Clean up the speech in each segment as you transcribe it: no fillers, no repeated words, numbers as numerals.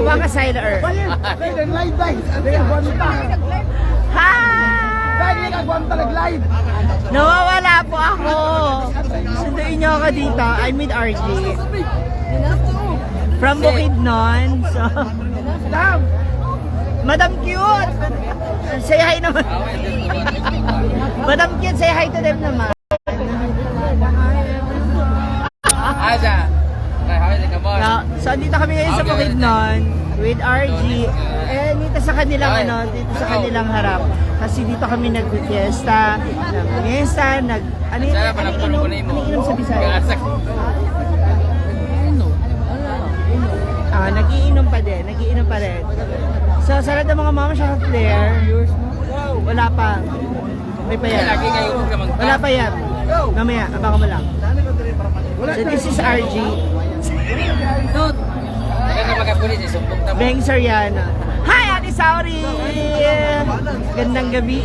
Waka Sailor. Hi! Nawawala po ako. Sunduin niyo ako dito. I'm with RG. From Bukidnon. So, Madam Cute! Say hi naman. Madam Cute, say hi to them naman. So, dito kami ngayon sa Bukidnon with RG. Eh, dito sa kanilang dito sa kanilang harap. Kasi dito kami nag-fiesta, ano inom sa Bisaya? Nagiinom pa din. So, sa lahat ng mga mama shot there, wala pa. May pa yan. Wala pa yan. Mamaya, abangan mo lang. So, this is RG. Beng Soriano. Hi, Ate Sauri! Gandang gabi.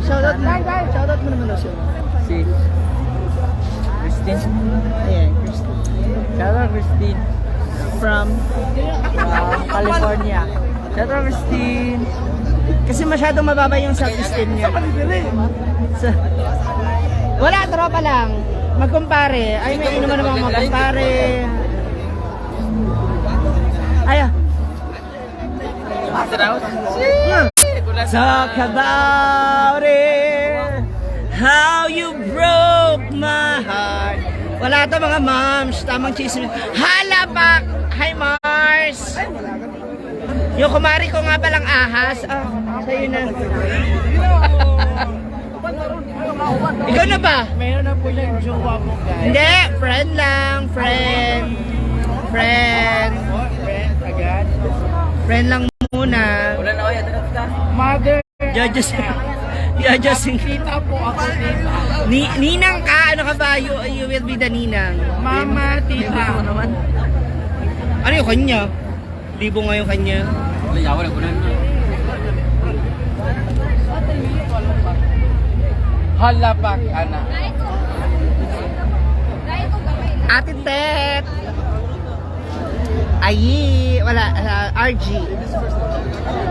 Shoutout mo naman siya. Si Christine. Ayan, Christine. Shoutout Christine. From California. Shoutout Christine. Kasi masyadong mababa yung self-esteem niya. So, wala, tropa lang. Magkumpare. Ay, may inuman naman magkumpare. Ay, talk about it. How you broke my heart. Wala to mga moms. Tamang chismis. Hala pa. Hi Mars. Yung kumari ko nga palang ahas. Sa'yo na. Ikaw na ba? Mayroon na po yung jowa mo, guys. Hindi, friend lang, friend. Agad. Friend lang muna. Wala na kaya ka. Mother. Judges. Kita po ako dito. Ninang ka, ano ka ba? You will be the ninang. Mama, tita. Ano yung kanya? Libo nga yung kanya. Halapak, anak. Ate Tet. Ayi, wala, RG.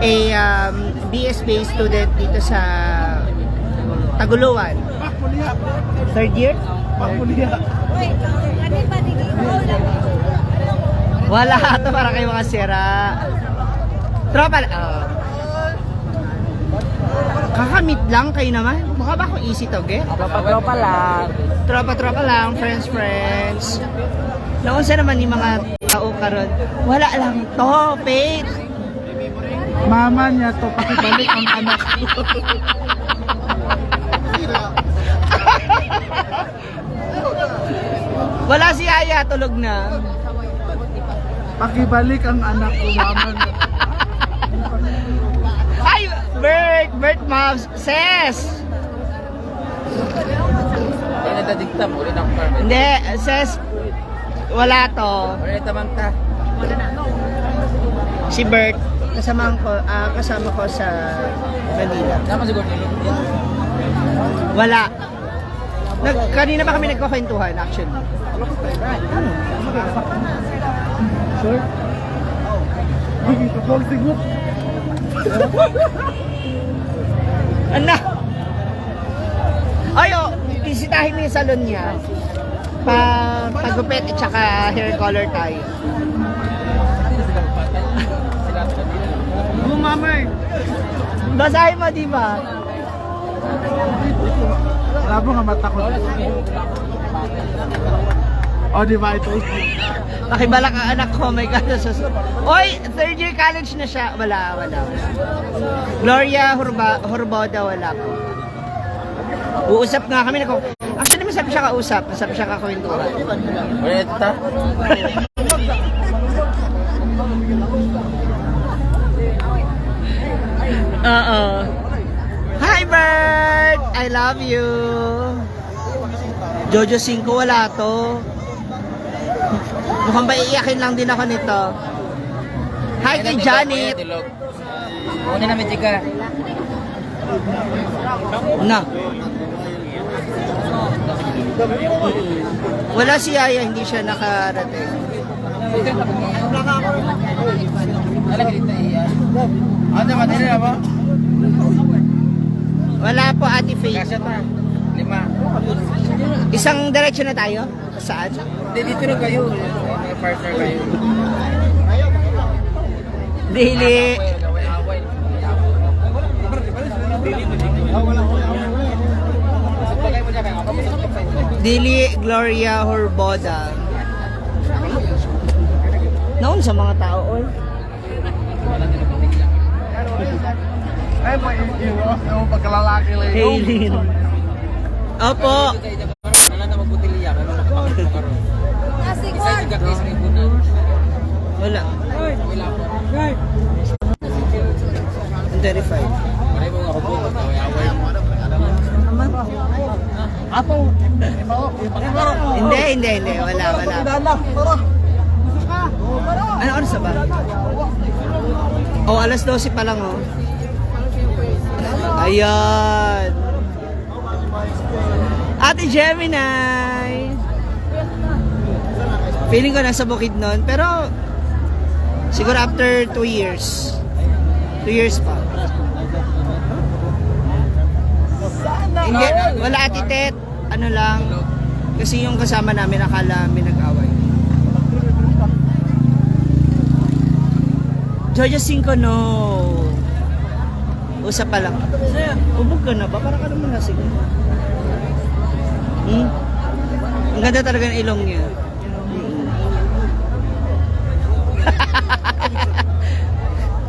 A BS-based student dito sa Taguluan. Third year? Wala ito para kayo mga sira. Tropa, kakamit lang kayo naman. Mukha ba ako easy to, ge? Tropa lang. Tropa lang, friends. Naunsa naman yung mga tao karon. Wala lang to, Faith. Mama niya to, pakibalik ang anak ko. Wala si Aya, tulog na. Pakibalik ang anak ko, mama niya. Ay, Bert Mavs, Ses! Hindi, Ses, wala to. Si Bert, kasama ko sa Manila. Wala. Kanina pa kami nagkakwentuhan, actually. Sure? Ano? Ayo, bisitahin mo yung salon niya. Pagupit at saka hair color tayo. Mamay. Basahin mo, di ba? Labo nga mata ko. Oh, di ba ito? Nakibalak ang anak ko, my God. Oy, third year college na siya. Wala. Gloria Horboda, wala po. Uusap nga kami. Actually, masarap siya kausap. Masarap siya kakwentuhan. Wala ito ta? Oo. Hi, Bert! I love you. Jojo 5, wala to. Mukhang ba iiyakin lang din ako nito. Hi kay Janet. Una namin chika. Na. Wala si Yaya, hindi siya nakarating. Wala po, Ate Faith. Isang direksyon na tayo? Saan? Dito na kayo. May partner kayo. Dili. Dili Gloria Horboda. Naon sa mga tao, oy. Ay, may yung pagkalalaki lang. Haylin. Opo. Wala na magbutilya. Isa yung gagawin sa ipunan. Wala. Wala po. Verified. Maray mo nga hubog. Away. Ato. Hindi. Wala. Ano oras na ba? Oh, alas 12 pa lang, oh. Ayan. Ate Gemini. Feeling ko nasa Bukidnon, pero siguro after 2 years. 2 years pa. Hindi, wala Ate Tet. Ano lang, kasi yung kasama namin akala may nag-away. Jojo 5, no. Usap pa lang. Ubog ka na ba? Para ka naman nasig. Ang ganda talaga ng ilong niya.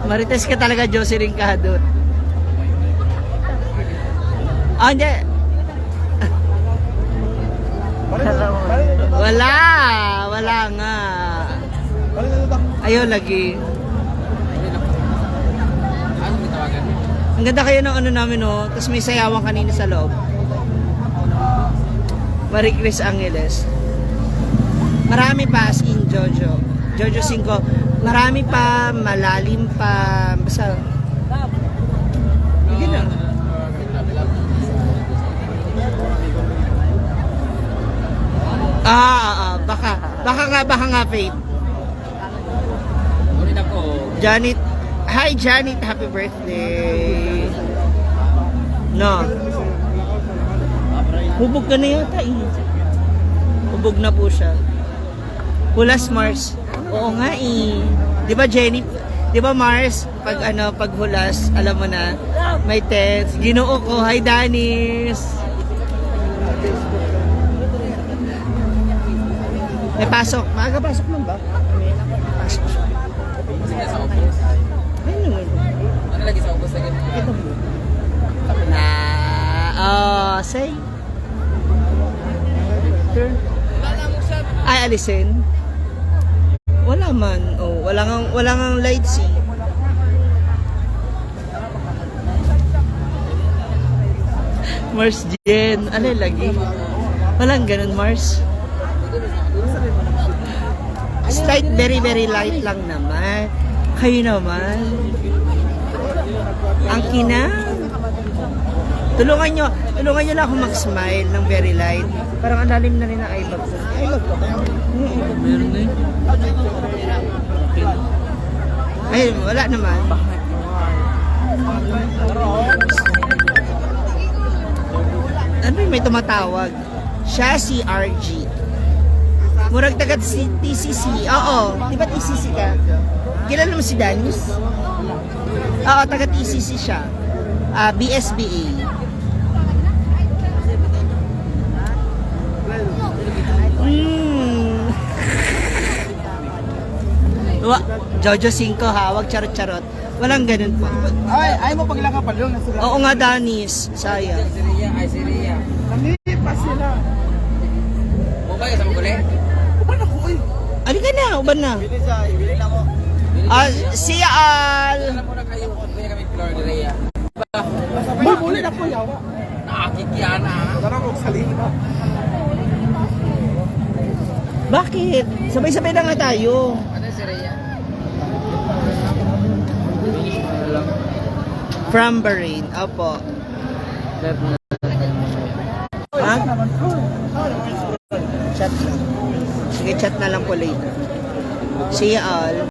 Marites ka talaga, Jocelyn Kahadot. Ah, hindi. Wala nga. Ayaw lagi. Ano may tawagan? Ang ganda kayo ng ano namin, no? Tapos may sayawan kanina sa loob. Marie Chris Angeles. Marami pa as in Jojo. Jojo 5. Marami pa, malalim pa. Basta. Hindi na. Baka nga, Faith. Ulit ako. Janet. Hi, Janet. Happy birthday. No. Hubog ka na yata, eh. Hubog na po siya. Hulas, Mars. Oo nga, eh. Di ba, Jenny? Di ba, Mars? Pag hulas, alam mo na, may test. Ginoo ko. Hi, Danis. May pasok. Maaga pasok lang ba? Pasok siya. Sige sa office. Ayun naman. Ano lagi sa office lagi? Ito mo. Say. Ay, alisin. Wala man. Oh, wala ngang lights eh. Mars Jen. Ano yung lagi? Walang ganun, Mars. Slight, very light lang naman. Kayo naman. Ang kinang. Tulungan nyo lang ako mag-smile ng very light. Parang ang lalim na rin ang eyebag ko. Eyebag ko. Meron na Ay, wala naman. Ano yung may tumatawag? Siya si RG. Murag taga si TCC. Oo, di ba TCC ka? Kilala mo si Danis? Oo, taga TCC siya. BSBA. Jojo 5 ha, wag charot-charot. Walang ganun po. Ay mo paglaka pa doon. Oo nga, Danis. Sayang. Si Ria. Namipa sila. Mukha ka sa maguli? Uban ako eh. Ali ka na, uban na. Bili na mo. Siya Al. Alam mo na kayo kung kaya kami Flor de Ria. Mabuli na po yawa. Nakakikyan na. Tara ko salina. Bakit? Sabay-sabay na nga tayo. Ano si Ria? From Bahrain. Opo. Ha? Siya Chat lang. Sige, chat na lang po later. See you all.